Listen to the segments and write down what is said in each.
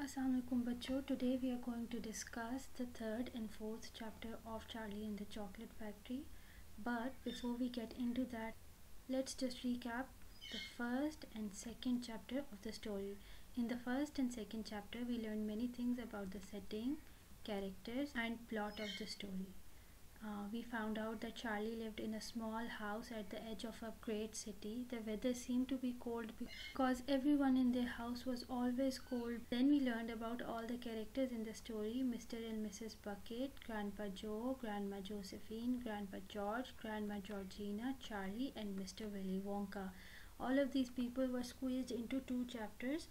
Assalamualaikum bachcho. Today we are going to discuss the third and fourth chapter of Charlie and the Chocolate Factory. But before we get into that, let's just recap the first and second chapter of the story. In the first and second chapter, we learned many things about the setting, characters, and plot of the story. We found out that Charlie lived in a small house at the edge of a great city. The weather seemed to be cold because everyone in their house was always cold. Then we learned about all the characters in the story: Mr. and Mrs. Bucket, Grandpa Joe, Grandma Josephine, Grandpa George, Grandma Georgina, Charlie, and Mr. Willy Wonka. All of these people were squeezed into two chapters,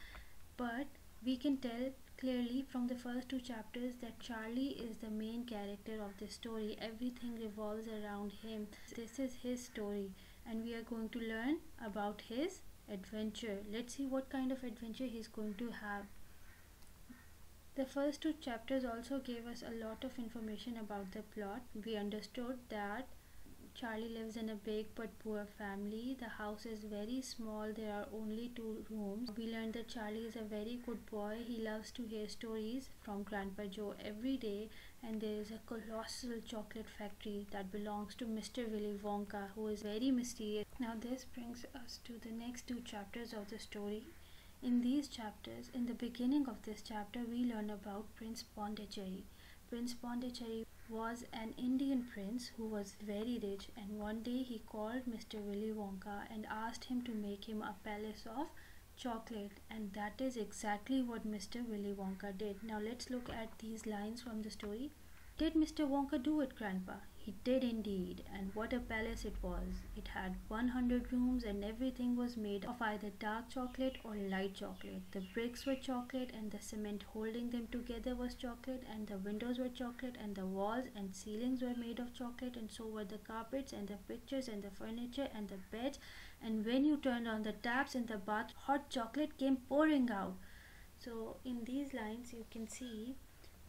but we can tell clearly from the first two chapters that Charlie is the main character of the story. Everything revolves around him. This is his story, and we are going to learn about his adventure. Let's see what kind of adventure he's going to have. The first two chapters also gave us a lot of information about the plot. We understood that Charlie lives in a big but poor family. The house is very small. There are only two rooms. We learned that Charlie is a very good boy. He loves to hear stories from Grandpa Joe every day, and there is a colossal chocolate factory that belongs to Mr. Willy Wonka, who is very mysterious. Now this brings us to the next two chapters of the story. In these chapters, in the beginning of this chapter, we learn about Prince Pondicherry. Prince Pondicherry was an Indian prince who was very rich, and one day he called Mr. Willy Wonka and asked him to make him a palace of chocolate, and that is exactly what Mr. Willy Wonka did. Now let's look at these lines from the story. Did Mr. Wonka do it, Grandpa? He did indeed, and what a palace it was. It had 100 rooms, and everything was made of either dark chocolate or light chocolate. The bricks were chocolate, and the cement holding them together was chocolate, and the windows were chocolate, and the walls and ceilings were made of chocolate, and so were the carpets and the pictures and the furniture and the beds. And when you turned on the taps in the bath, hot chocolate came pouring out. So in these lines you can see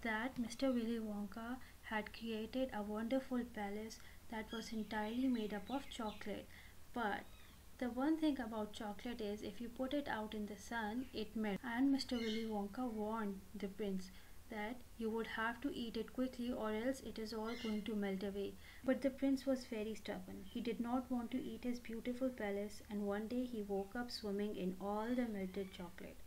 that Mr. Willy Wonka had created a wonderful palace that was entirely made up of chocolate. But the one thing about chocolate is if you put it out in the sun, it melts. And Mr. Willy Wonka warned the prince that you would have to eat it quickly or else it is all going to melt away. But the prince was very stubborn. He did not want to eat his beautiful palace, and one day he woke up swimming in all the melted chocolate.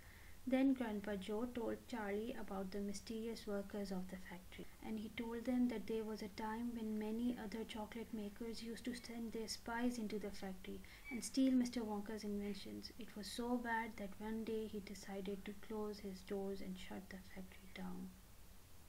Then Grandpa Joe told Charlie about the mysterious workers of the factory, and he told them that there was a time when many other chocolate makers used to send their spies into the factory and steal Mr. Wonka's inventions. It was so bad that one day he decided to close his doors and shut the factory down.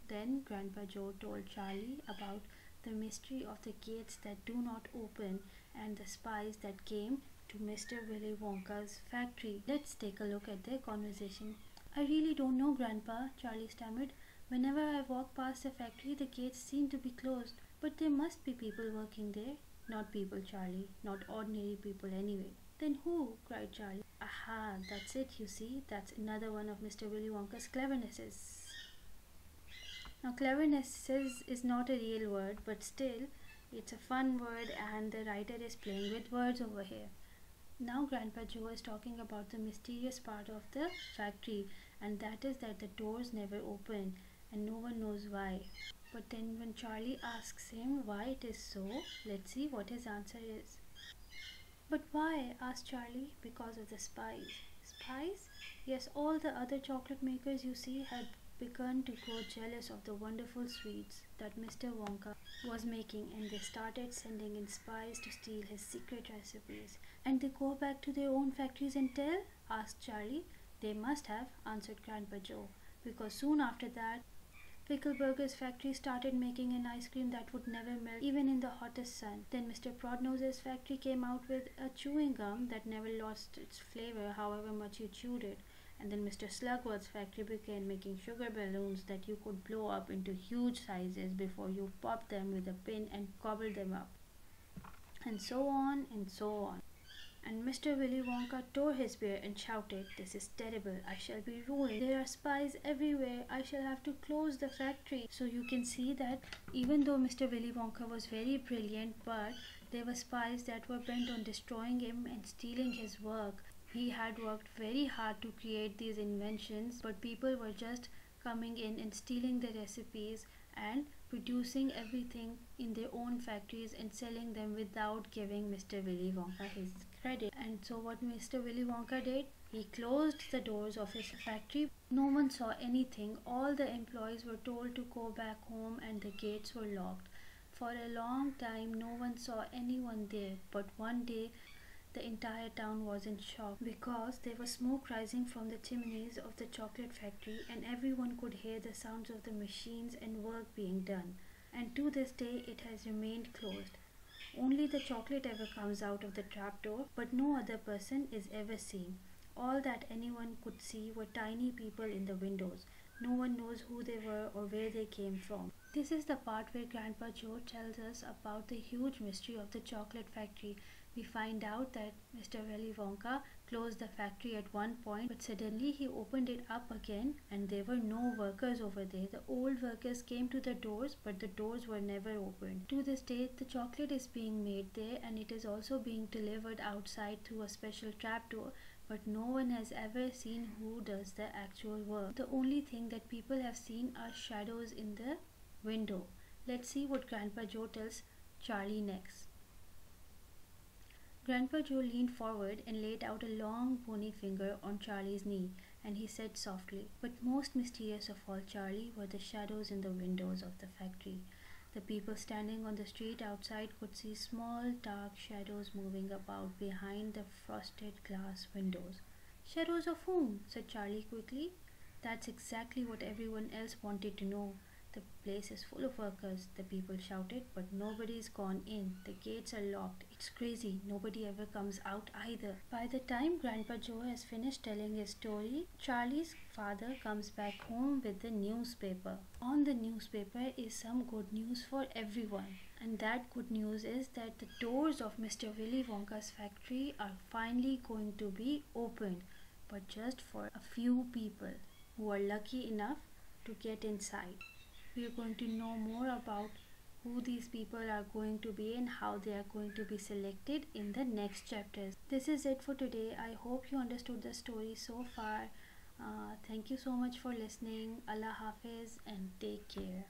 Then Grandpa Joe told Charlie about the mystery of the gates that do not open and the spies that came to Mr. Willy Wonka's factory. Let's take a look at their conversation. I really don't know, Grandpa, Charlie stammered. Whenever I walk past the factory, the gates seem to be closed. But there must be people working there. Not people, Charlie. Not ordinary people anyway. Then who? Cried Charlie. Aha, that's it, you see. That's another one of Mr. Willy Wonka's clevernesses. Now, clevernesses is not a real word, but still, it's a fun word, and the writer is playing with words over here. Now Grandpa Joe is talking about the mysterious part of the factory, and that is that the doors never open and no one knows why. But then when Charlie asks him why it is so, let's see what his answer is. But why? Asked Charlie. Because of the spies. Spies? Yes, all the other chocolate makers you see had begun to grow jealous of the wonderful sweets that Mr. Wonka was making, and they started sending in spies to steal his secret recipes. And they go back to their own factories and tell? Asked Charlie. They must have, answered Grandpa Joe, because soon after that, Pickleburger's factory started making an ice cream that would never melt even in the hottest sun. Then Mr. Prodnose's factory came out with a chewing gum that never lost its flavor however much you chewed it. And then Mr. Slugworth's factory began making sugar balloons that you could blow up into huge sizes before you popped them with a pin and gobbled them up. And so on and so on. And Mr. Willy Wonka tore his beard and shouted, "This is terrible. I shall be ruined. There are spies everywhere. I shall have to close the factory." So you can see that even though Mr. Willy Wonka was very brilliant, but there were spies that were bent on destroying him and stealing his work. He had worked very hard to create these inventions, but people were just coming in and stealing the recipes and producing everything in their own factories and selling them without giving Mr. Willy Wonka his credit. And so, what Mr. Willy Wonka did, he closed the doors of his factory. No one saw anything. All the employees were told to go back home and the gates were locked. For a long time, no one saw anyone there, but one day the entire town was in shock because there was smoke rising from the chimneys of the chocolate factory and everyone could hear the sounds of the machines and work being done. And to this day, it has remained closed. Only the chocolate ever comes out of the trapdoor, but no other person is ever seen. All that anyone could see were tiny people in the windows. No one knows who they were or where they came from. This is the part where Grandpa Joe tells us about the huge mystery of the chocolate factory. We find out that Mr. Willy Wonka closed the factory at one point, but suddenly he opened it up again and there were no workers over there. The old workers came to the doors, but the doors were never opened. To this day, the chocolate is being made there and it is also being delivered outside through a special trapdoor, but no one has ever seen who does the actual work. The only thing that people have seen are shadows in the window. Let's see what Grandpa Joe tells Charlie next. Grandpa Joe leaned forward and laid out a long bony finger on Charlie's knee, and he said softly, "But most mysterious of all, Charlie, were the shadows in the windows of the factory. The people standing on the street outside could see small dark shadows moving about behind the frosted glass windows." "Shadows of whom?" said Charlie quickly. That's exactly what everyone else wanted to know. "The place is full of workers," the people shouted, "but nobody's gone in. The gates are locked. It's crazy. Nobody ever comes out either." By the time Grandpa Joe has finished telling his story, Charlie's father comes back home with the newspaper. On the newspaper is some good news for everyone. And that good news is that the doors of Mr. Willy Wonka's factory are finally going to be opened, but just for a few people who are lucky enough to get inside. We are going to know more about who these people are going to be and how they are going to be selected in the next chapters. This is it for today. I hope you understood the story so far. Thank you so much for listening. Allah Hafiz and take care.